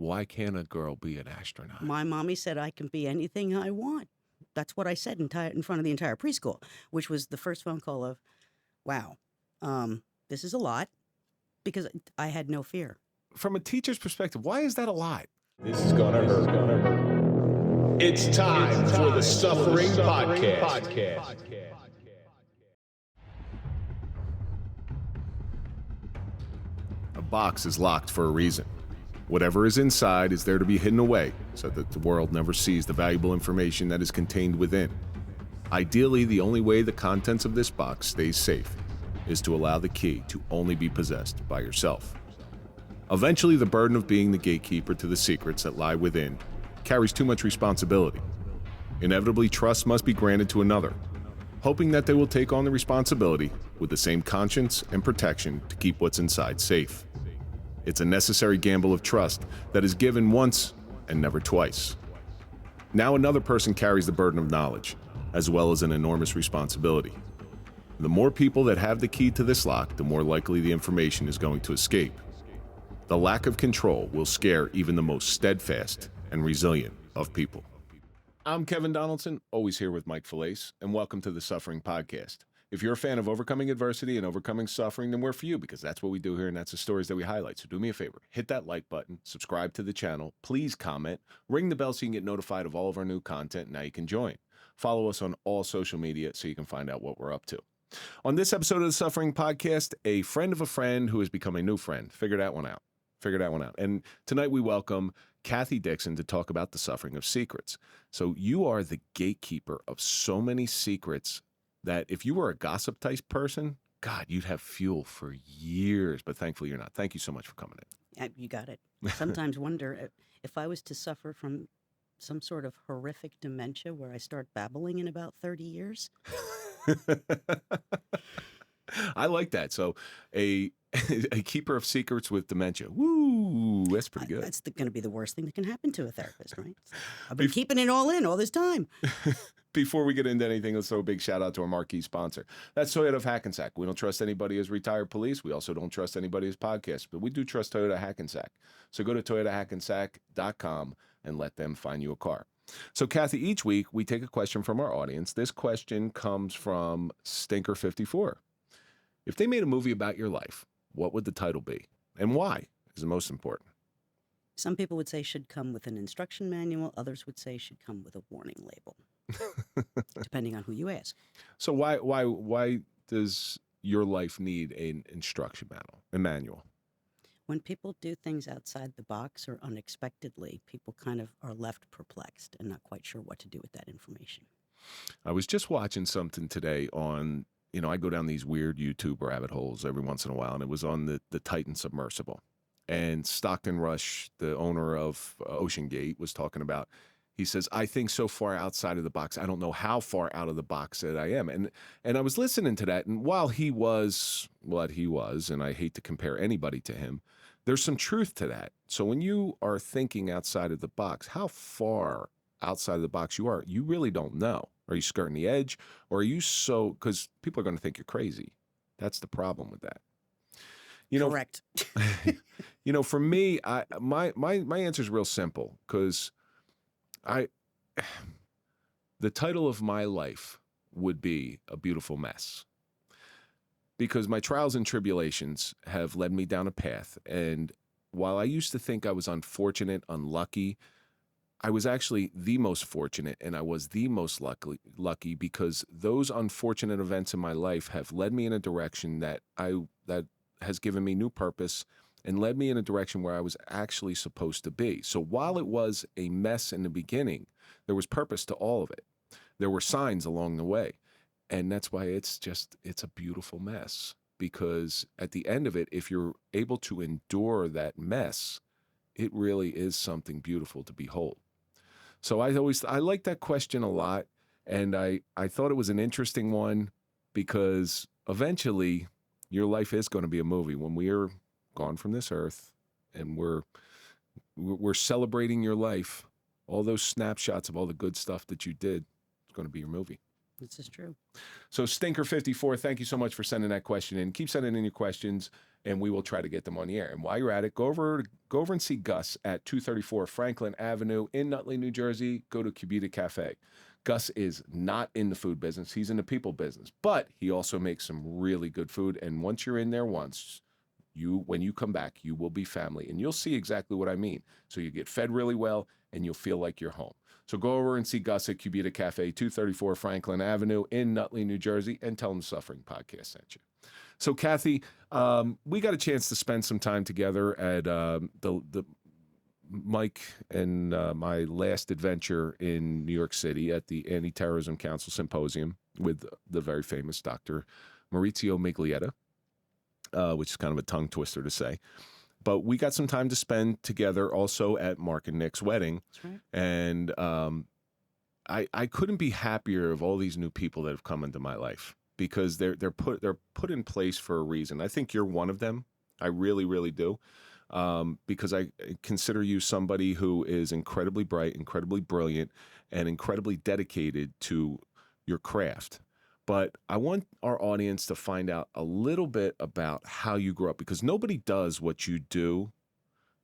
why can't a girl be an astronaut? My mommy said I can be anything I want. That's what I said in front of the entire preschool, which was the first phone call of, wow, this is a lot, because I had no fear. From a teacher's perspective, why is that a lot? This is gonna hurt. It's time for the Suffering Podcast. A box is locked for a reason. Whatever is inside is there to be hidden away so that the world never sees the valuable information that is contained within. Ideally, the only way the contents of this box stays safe is to allow the key to only be possessed by yourself. Eventually, the burden of being the gatekeeper to the secrets that lie within carries too much responsibility. Inevitably, trust must be granted to another, hoping that they will take on the responsibility with the same conscience and protection to keep what's inside safe. It's a necessary gamble of trust that is given once and never twice. Now another person carries the burden of knowledge, as well as an enormous responsibility. The more people that have the key to this lock, the more likely the information is going to escape. The lack of control will scare even the most steadfast and resilient of people. I'm Kevin Donaldson, always here with Mike Falaise, and welcome to the Suffering Podcast. If you're a fan of overcoming adversity and overcoming suffering, then we're for you, because that's what we do here, and that's the stories that we highlight. So do me a favor, hit that like button, subscribe to the channel, please comment, ring the bell so you can get notified of all of our new content. Now you can join. Follow us on all social media so you can find out what we're up to. On this episode of the Suffering Podcast, a friend of a friend who has become a new friend figured that one out. And tonight we welcome Kathy Dixon to talk about the suffering of secrets. So you are the gatekeeper of so many secrets that if you were a gossip type person, God, you'd have fuel for years, but thankfully you're not. Thank you so much for coming in. You got it. Sometimes wonder if I was to suffer from some sort of horrific dementia where I start babbling in about 30 years. I like that. So a keeper of secrets with dementia. Woo, that's pretty good. That's going to be the worst thing that can happen to a therapist, right? I've been keeping it all in all this time. Before we get into anything, let's throw a big shout out to our marquee sponsor. That's Toyota of Hackensack. We don't trust anybody as retired police. We also don't trust anybody as podcasts, but we do trust Toyota Hackensack. So go to toyotahackensack.com and let them find you a car. So Kathy, each week we take a question from our audience. This question comes from Stinker54. If they made a movie about your life, what would the title be? And why is the most important? Some people would say should come with an instruction manual. Others would say should come with a warning label, depending on who you ask. So why does your life need an instruction manual? When people do things outside the box or unexpectedly, people kind of are left perplexed and not quite sure what to do with that information. I was just watching something today on, I go down these weird YouTube rabbit holes every once in a while, and it was on the Titan submersible. And Stockton Rush, the owner of Ocean Gate, was talking about, he says, I think so far outside of the box, I don't know how far out of the box that I am. And I was listening to that, and while he was what he was, and I hate to compare anybody to him, there's some truth to that. So when you are thinking outside of the box, how far outside of the box you are, you really don't know. Are you skirting the edge? Or are you because people are going to think you're crazy. That's the problem with that. Correct. For me, my answer is real simple, because the title of my life would be A Beautiful Mess. Because my trials and tribulations have led me down a path. And while I used to think I was unfortunate, unlucky, I was actually the most fortunate, and I was the most lucky because those unfortunate events in my life have led me in a direction that has given me new purpose and led me in a direction where I was actually supposed to be. So while it was a mess in the beginning, there was purpose to all of it. There were signs along the way. And that's why it's a beautiful mess, because at the end of it, if you're able to endure that mess, it really is something beautiful to behold. So I like that question a lot. And I thought it was an interesting one, because eventually your life is going to be a movie. When we are gone from this earth and we're celebrating your life, all those snapshots of all the good stuff that you did, it's going to be your movie. This is true. So Stinker54, thank you so much for sending that question in. Keep sending in your questions. and we will try to get them on the air. And while you're at it, go over and see Gus at 234 Franklin Avenue in Nutley, New Jersey. Go to Cubita Cafe. Gus is not in the food business. He's in the people business, but he also makes some really good food. And once you're in there when you come back, you will be family, and you'll see exactly what I mean. So you get fed really well, and you'll feel like you're home. So go over and see Gus at Cubita Cafe, 234 Franklin Avenue in Nutley, New Jersey, and tell him the Suffering Podcast sent you. So Kathy, we got a chance to spend some time together at the Mike and my last adventure in New York City at the Anti-Terrorism Council Symposium with the very famous Dr. Maurizio Miglietta, which is kind of a tongue twister to say. But we got some time to spend together also at Mark and Nick's wedding. That's right. And I couldn't be happier of all these new people that have come into my life, because they're put in place for a reason. I think you're one of them. I really, really do. Because I consider you somebody who is incredibly bright, incredibly brilliant, and incredibly dedicated to your craft. But I want our audience to find out a little bit about how you grew up, because nobody does what you do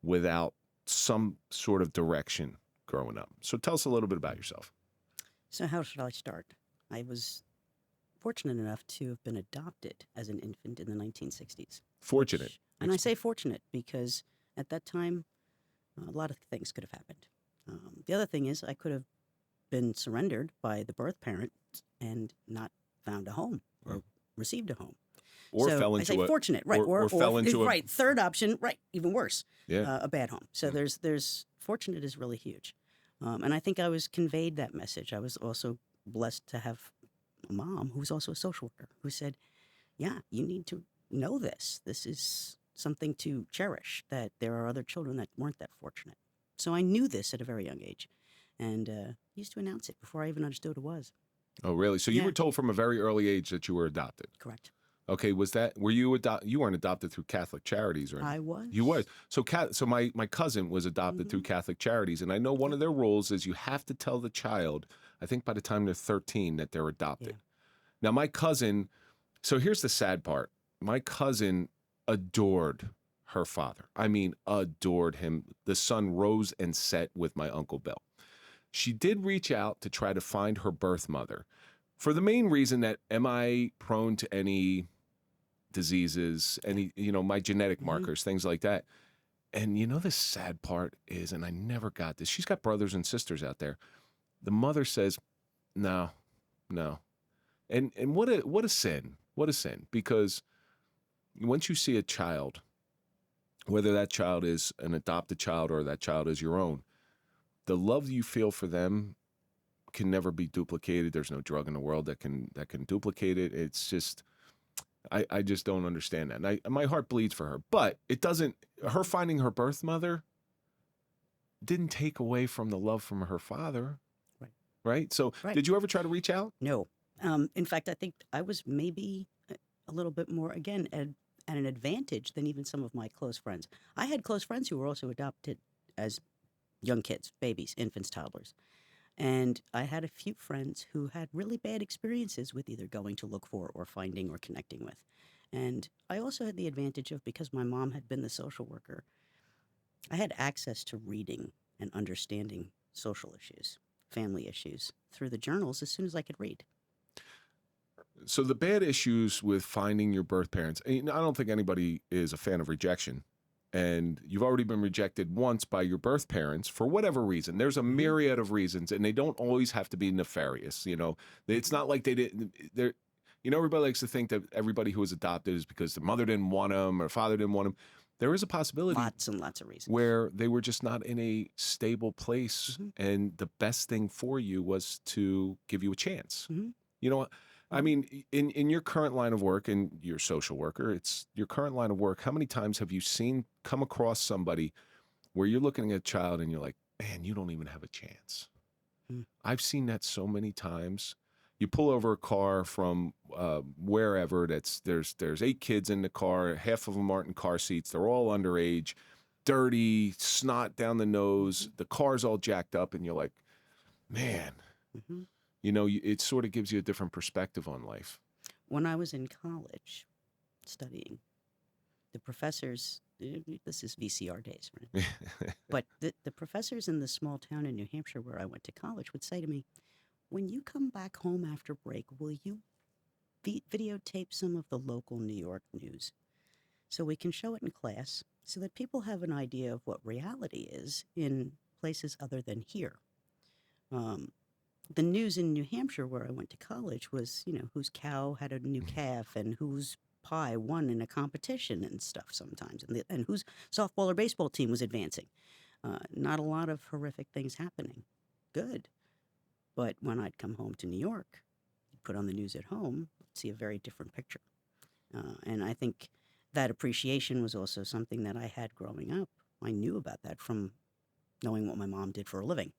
without some sort of direction growing up. So tell us a little bit about yourself. So how should I start? I was fortunate enough to have been adopted as an infant in the 1960s. Fortunate. And I say fortunate because at that time, a lot of things could have happened. The other thing is I could have been surrendered by the birth parent and not found a home or received a home. Or so fell I into say fortunate, right? Or fell into a... Right. Third option, right? Even worse. Yeah. A bad home. So there's fortunate is really huge, and I think I was conveyed that message. I was also blessed to have a mom who was also a social worker who said, "Yeah, you need to know this. This is something to cherish. That there are other children that weren't that fortunate." So I knew this at a very young age, and used to announce it before I even understood what it was. Oh, really? So you Yeah. were told from a very early age that you were adopted. Correct. Okay, were you you weren't adopted through Catholic Charities or anything? I was. You was. So my cousin was adopted through Catholic Charities, and I know one of their rules is you have to tell the child, I think by the time they're 13, that they're adopted. Yeah. Now my cousin, so here's the sad part. My cousin adored her father. I mean, adored him. The sun rose and set with my Uncle Bill. She did reach out to try to find her birth mother for the main reason that, am I prone to any diseases, any, my genetic markers, things like that. And the sad part is, and I never got this, she's got brothers and sisters out there. The mother says, no. And what a sin, because once you see a child, whether that child is an adopted child or that child is your own, the love you feel for them can never be duplicated. There's no drug in the world that can duplicate it. It's just, I just don't understand that. And my heart bleeds for her, but it doesn't, her finding her birth mother didn't take away from the love from her father. Right. So Did you ever try to reach out? No. In fact, I think I was maybe a little bit more, again, at an advantage than even some of my close friends. I had close friends who were also adopted as young kids, babies, infants, toddlers. And I had a few friends who had really bad experiences with either going to look for or finding or connecting with. And I also had the advantage of, because my mom had been the social worker, I had access to reading and understanding social issues, family issues, through the journals as soon as I could read. So the bad issues with finding your birth parents, I don't think anybody is a fan of rejection. And you've already been rejected once by your birth parents for whatever reason. There's a myriad of reasons, and they don't always have to be nefarious. It's not like they didn't. Everybody likes to think that everybody who was adopted is because the mother didn't want them or father didn't want them. There is a possibility, lots and lots of reasons, where they were just not in a stable place, and the best thing for you was to give you a chance. I mean, in your current line of work, and you're a social worker, it's your current line of work, how many times have you come across somebody where you're looking at a child and you're like, man, you don't even have a chance? I've seen that so many times. You pull over a car from wherever, there's 8 kids in the car, half of them aren't in car seats, they're all underage, dirty, snot down the nose, the car's all jacked up, and you're like, man... it sort of gives you a different perspective on life. When I was in college studying, the professors, this is VCR days, right? But the professors in the small town in New Hampshire where I went to college would say to me, when you come back home after break, will you videotape some of the local New York news so we can show it in class so that people have an idea of what reality is in places other than here? The news in New Hampshire where I went to college was, whose cow had a new calf and whose pie won in a competition and stuff sometimes, and whose softball or baseball team was advancing. Not a lot of horrific things happening. Good. But when I'd come home to New York, put on the news at home, see a very different picture. And I think that appreciation was also something that I had growing up. I knew about that from knowing what my mom did for a living.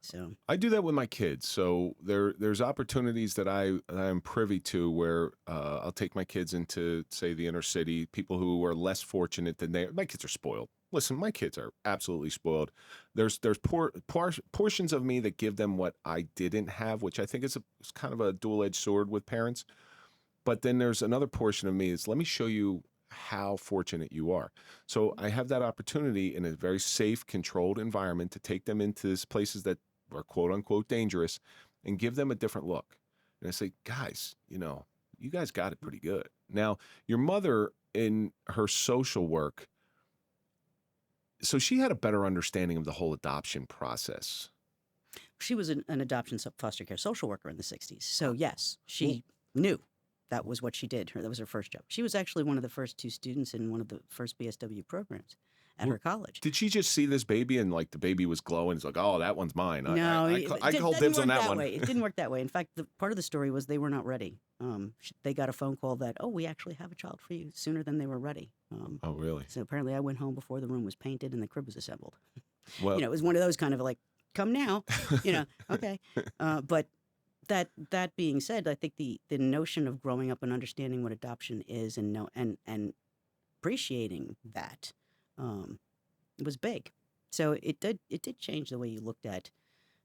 So I do that with my kids. So there's opportunities that I am privy to where I'll take my kids into, say, the inner city, people who are less fortunate than my kids are spoiled. Listen, my kids are absolutely spoiled. There's portions of me that give them what I didn't have, which I think is kind of a dual-edged sword with parents. But then there's another portion of me is, let me show you how fortunate you are. So I have that opportunity in a very safe, controlled environment to take them into places that are quote unquote dangerous and give them a different look. And I say, guys, you guys got it pretty good. Now, your mother in her social work, so she had a better understanding of the whole adoption process. she was an adoption foster care social worker in the 60s. So yes, she knew that was what she did. That was her first job. She was actually one of the first 2 students in one of the first BSW programs at her college. Did she just see this baby and like the baby was glowing? It's like, oh, that one's mine. No, I call dibs on that one. It didn't work that way. In fact, part of the story was they were not ready. They got a phone call that, we actually have a child for you, sooner than they were ready. Oh, really? So apparently I went home before the room was painted and the crib was assembled. Well, it was one of those kind of like, come now, okay. But that being said, I think the notion of growing up and understanding what adoption is and appreciating that was big. So it did change the way you looked at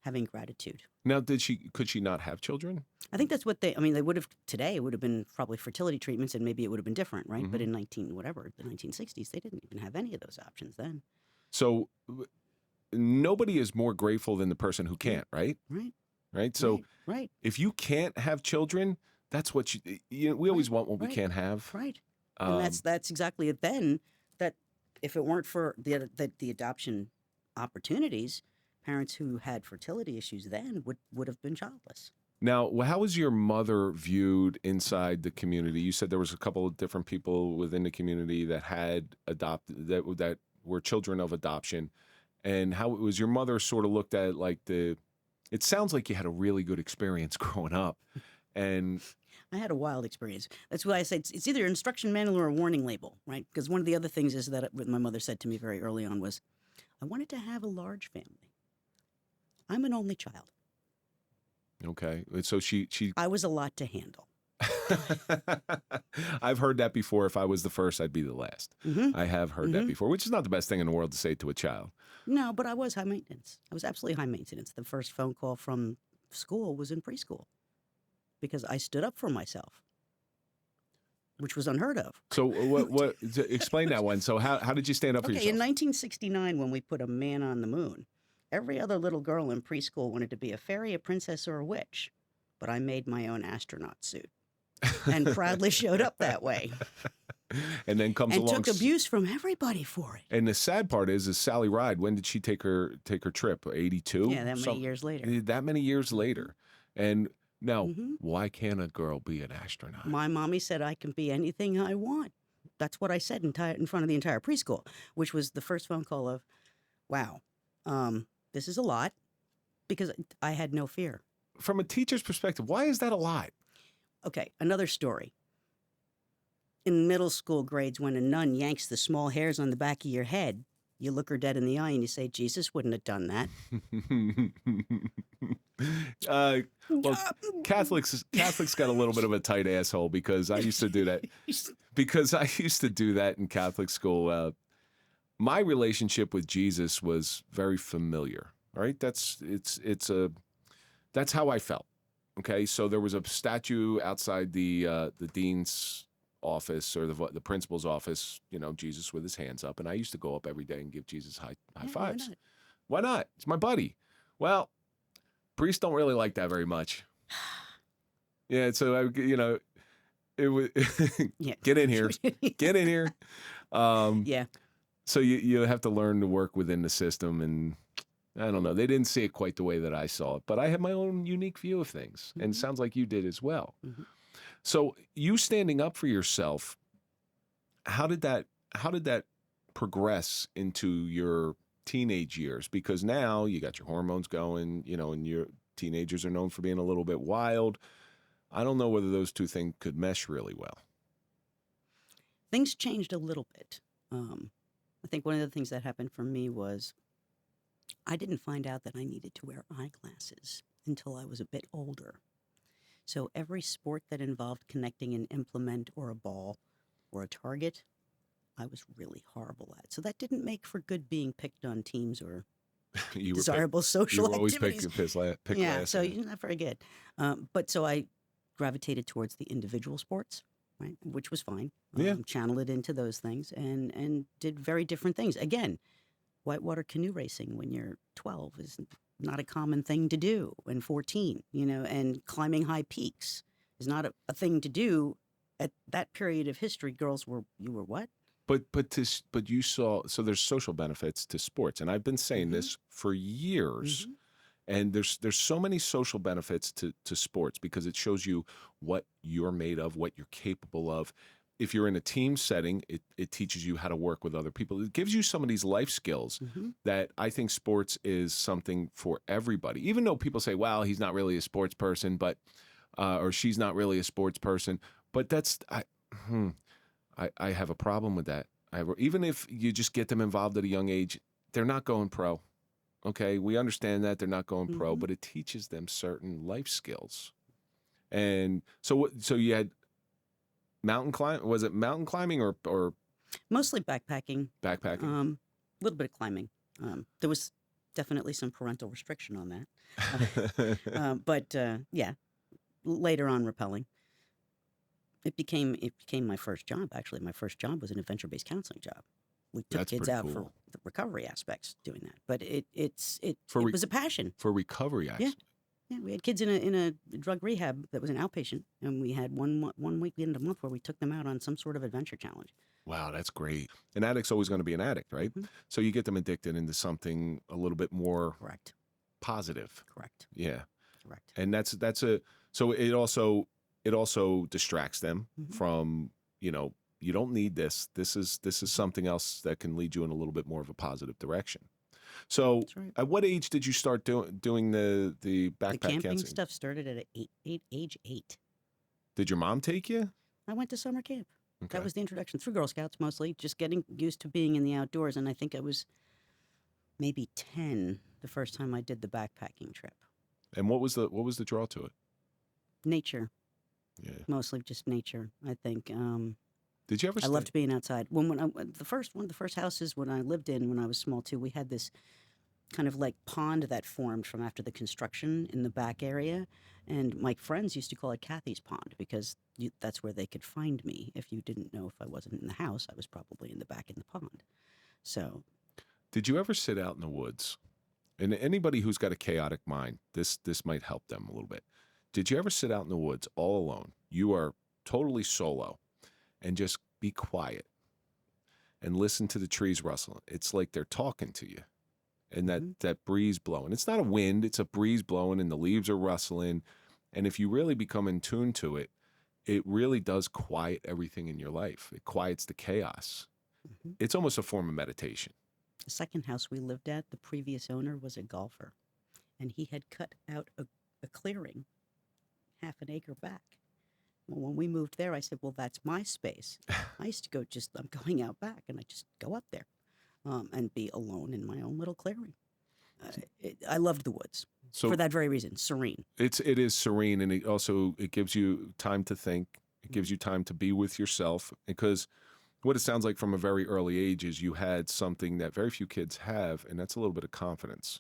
having gratitude. Now, could she not have children? I think that's what they would have today. It would have been probably fertility treatments, and maybe it would have been different, right? Mm-hmm. But in the 1960s, they didn't even have any of those options then. So nobody is more grateful than the person who can't, right? Right. So right. If you can't have children, that's what we always want what we can't have. Right. And that's exactly it then. That if it weren't for the adoption opportunities, parents who had fertility issues then would have been childless. Now, how was your mother viewed inside the community? You said there was a couple of different people within the community that had adopted, that were children of adoption. And how was your mother sort of looked at like it sounds like you had a really good experience growing up. And I had a wild experience. That's why I say it's either an instruction manual or a warning label, right? Because one of the other things is that what my mother said to me very early on was, I wanted to have a large family. I'm an only child. Okay. So she I was a lot to handle. I've heard that before. If I was the first, I'd be the last. Mm-hmm. I have heard that before, which is not the best thing in the world to say to a child. No, but I was high maintenance. I was absolutely high maintenance. The first phone call from school was in preschool because I stood up for myself, which was unheard of. So what explain that one. So how did you stand up for yourself? In 1969, when we put a man on the moon, every other little girl in preschool wanted to be a fairy, a princess, or a witch, but I made my own astronaut suit and proudly showed up that way. And then took abuse from everybody for it. And the sad part is Sally Ride. When did she take her trip? 82? Yeah, many years later. That many years later. And now, why can't a girl be an astronaut? My mommy said I can be anything I want. That's what I said in front of the entire preschool, which was the first phone call of, wow, this is a lot, because I had no fear. From a teacher's perspective, why is that a lot? Okay, another story. In middle school grades, when a nun yanks the small hairs on the back of your head, you look her dead in the eye and you say, Jesus wouldn't have done that. Well, Catholics got a little bit of a tight asshole because I used to do that. Because I used to do that in Catholic school. My relationship with Jesus was very familiar. All right, that's how I felt. Okay, so there was a statue outside the dean's office or the principal's office, you know, Jesus with his hands up. And I used to go up every day and give Jesus high Yeah, fives. why not? Why not? It's my buddy. Well, priests don't really like that very much. Yeah. So, you know, it was, Yeah. get in here. Get in here. Yeah. So you have to learn to work within the system, and I don't know. They didn't see it quite the way that I saw it, but I have my own unique view of things, and it sounds like you did as well. Mhm. So you standing up for yourself, how did that progress into your teenage years? Because now you got your hormones going, you know, and your teenagers are known for being a little bit wild. I don't know whether those two things could mesh really well. Things changed a little bit. I think one of the things that happened for me was I didn't find out that I needed to wear eyeglasses until I was a bit older. So every sport that involved connecting an implement or a ball or a target, I was really horrible at. So that didn't make for good being picked on teams or You desirable you social were always activities. pick Yeah, last. so you're not very good. But so I gravitated towards the individual sports, right, which was fine. Yeah. Channeled it into those things and did very different things. Again, whitewater canoe racing when you're 12 is not a common thing to do, and 14, you know, and climbing high peaks is not a thing to do at that period of history. Girls were, you were what? But you saw, so there's social benefits to sports, and I've been saying this for years. And there's so many social benefits to sports because it shows you what you're made of, what you're capable of. If you're in a team setting, it teaches you how to work with other people. It gives you some of these life skills that I think sports is something for everybody. Even though people say, "Well, he's not really a sports person," but or she's not really a sports person. But that's I have a problem with that. Even if you just get them involved at a young age, they're not going pro. Okay, we understand that they're not going pro, but it teaches them certain life skills. And so you had mountain climb. Was it mountain climbing or Mostly backpacking. backpacking? A little bit of climbing. There was definitely some parental restriction on that. But yeah, later on rappelling. It became my first job. Actually, my first job was an adventure-based counseling job. We took That's kids pretty out for cool. the recovery aspects doing that. But it For was a passion. For recovery, actually. Yeah, we had kids in a drug rehab that was an outpatient, and we had one weekend a month where we took them out on some sort of adventure challenge. Wow, that's great. An addict's always going to be an addict, right? So you get them addicted into something a little bit more Correct. positive. Correct. Yeah. Correct. And so it also distracts them from, you know, you don't need this. This is something else that can lead you in a little bit more of a positive direction. So That's right. at what age did you start doing the backpack The camping counseling? stuff started at age 8. Did your mom take you? I went to summer camp. Okay. That was the introduction through Girl Scouts mostly, just getting used to being in the outdoors. And I think I was maybe 10 the first time I did the backpacking trip. And what was the draw to it? Nature, Yeah. mostly just nature. I think Did you ever? I loved being outside. One of the first houses when I lived in when I was small too, we had this kind of like pond that formed from after the construction in the back area, and my friends used to call it Kathy's Pond because that's where they could find me. If you didn't know if I wasn't in the house, I was probably in the back in the pond. So, Did you ever sit out in the woods? And anybody who's got a chaotic mind, this might help them a little bit. Did you ever sit out in the woods all alone? You are totally solo, and just be quiet and listen to the trees rustling. It's like they're talking to you, and that breeze blowing. It's not a wind; it's a breeze blowing, and the leaves are rustling. And if you really become in tune to it, it really does quiet everything in your life. It quiets the chaos. It's almost a form of meditation. the second house we lived at, the previous owner was a golfer, and he had cut out a clearing half an acre back. Well, when we moved there, I said, well, that's my space. I used to go I'm going out back, and I just go up there and be alone in my own little clearing. I loved the woods for that very reason, serene. It is serene, and it gives you time to think. It gives you time to be with yourself, because what it sounds like from a very early age is you had something that very few kids have, and that's a little bit of confidence.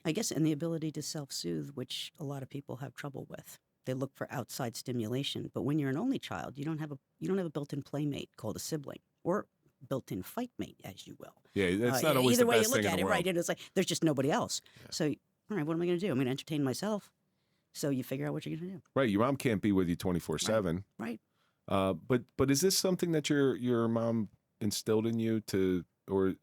I guess, and the ability to self-soothe, which a lot of people have trouble with. They look for outside stimulation. But when you're an only child, you don't have a built-in playmate called a sibling or built-in fight mate, as you will. Yeah, that's not always either the way best you look thing in at the it, world. right? And it's like there's just nobody else. So, all right, what am I going to do? I'm going to entertain myself. So you figure out what you're going to do. Right, your mom can't be with you 24/7. Right. But is this something that your mom instilled in you or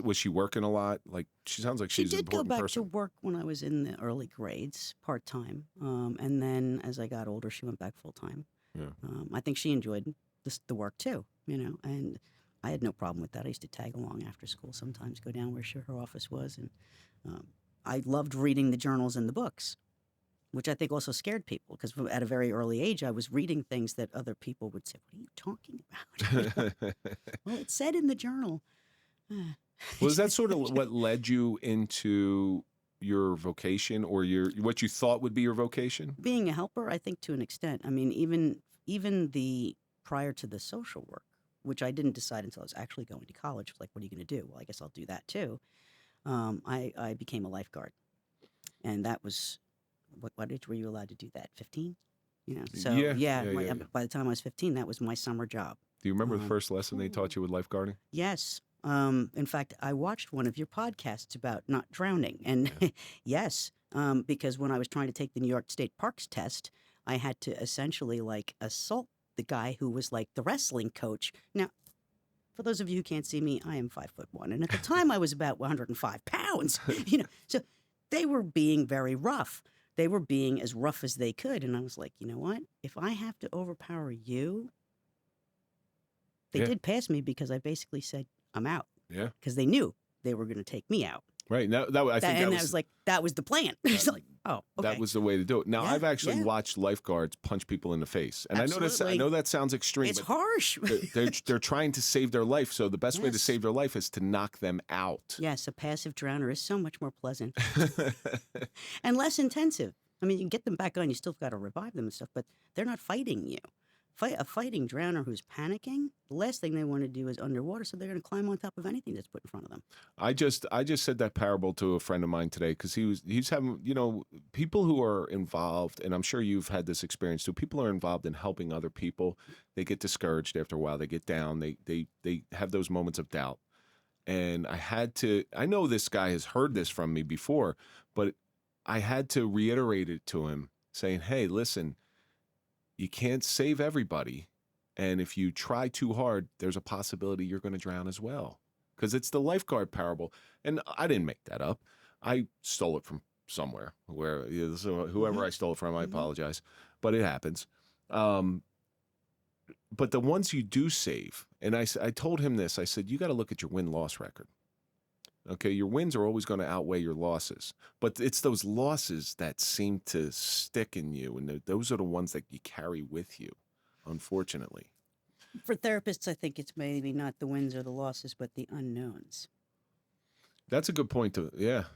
was she working a lot? Like she sounds like She she's an did go important back person. to work when I was in the early grades, part time, and then as I got older, she went back full time. Yeah. I think she enjoyed the work too, and I had no problem with that. I used to tag along after school sometimes, go down where her office was, and I loved reading the journals and the books, which I think also scared people because at a very early age, I was reading things that other people would say, "What are you talking about?" Well, it said in the journal. Was that sort of what led you into your vocation or what you thought would be your vocation? Being a helper, I think to an extent. I mean, even the prior to the social work, which I didn't decide until I was actually going to college. It was like, what are you going to do? Well, I guess I'll do that too. I became a lifeguard, and that was what age were you allowed to do that? 15. So Yeah. by the time I was 15, that was my summer job. Do you remember the first lesson they taught you with lifeguarding? Yes. In fact, I watched one of your podcasts about not drowning. And yes, because when I was trying to take the New York State Parks test, I had to essentially like assault the guy who was like the wrestling coach. Now, for those of you who can't see me, I am 5'1", and at the time I was about 105 pounds. So they were being very rough. They were being as rough as they could, and I was like, you know what? If I have to overpower you, they did pass me because I basically said I'm out. Yeah. Because they knew they were going to take me out. Right. Now, I think that was like that was the plan. It's like, oh, okay. That was the way to do it. Now, Yeah, I've actually yeah. watched lifeguards punch people in the face, and I Absolutely. know that sounds extreme. It's but harsh. they're trying to save their life, so the best way to Yes. save their life is to knock them out. Yes, a passive drowner is so much more pleasant and less intensive. I mean, you can get them back on. You still got to revive them and stuff, but they're not fighting you. A fighting drowner who's panicking, the last thing they want to do is underwater, so they're going to climb on top of anything that's put in front of them. I just said that parable to a friend of mine today because he's having, people who are involved, and I'm sure you've had this experience too. People are involved in helping other people. They get discouraged after a while. They get down. They have those moments of doubt. And I know this guy has heard this from me before, but I had to reiterate it to him saying, hey, listen, you can't save everybody. And if you try too hard, there's a possibility you're going to drown as well. Because it's the lifeguard parable. And I didn't make that up. I stole it from somewhere. So whoever I stole it from, I apologize. But it happens. But the ones you do save, and I told him this, I said, you got to look at your win-loss record. Okay, your wins are always going to outweigh your losses. But it's those losses that seem to stick in you, and those are the ones that you carry with you, unfortunately. For therapists, I think it's maybe not the wins or the losses, but the unknowns. That's a good point, yeah.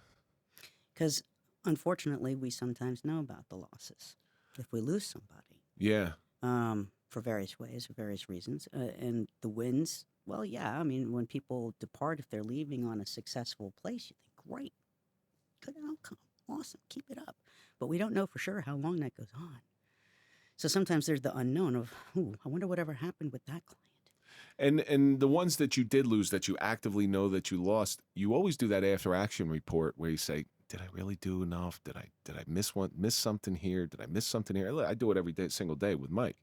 Because unfortunately, we sometimes know about the losses if we lose somebody. Yeah. For various ways, for various reasons. And the wins, well, yeah, I mean, when people depart, if they're leaving on a successful place, you think, great, good outcome, awesome, keep it up. But we don't know for sure how long that goes on. So sometimes there's the unknown of, I wonder whatever happened with that client. And the ones that you did lose, that you actively know that you lost, you always do that after action report where you say, did I really do enough? Did I miss something here? Did I miss something here? I do it every single day with Mike,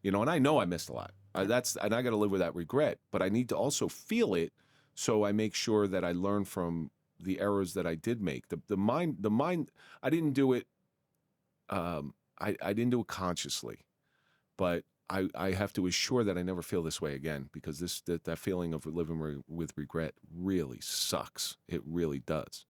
and I know I missed a lot. And I got to live with that regret, but I need to also feel it. So I make sure that I learn from the errors that I did make. The mind, I didn't do it. I didn't do it consciously, but I have to assure that I never feel this way again, because that feeling of living with regret really sucks. It really does.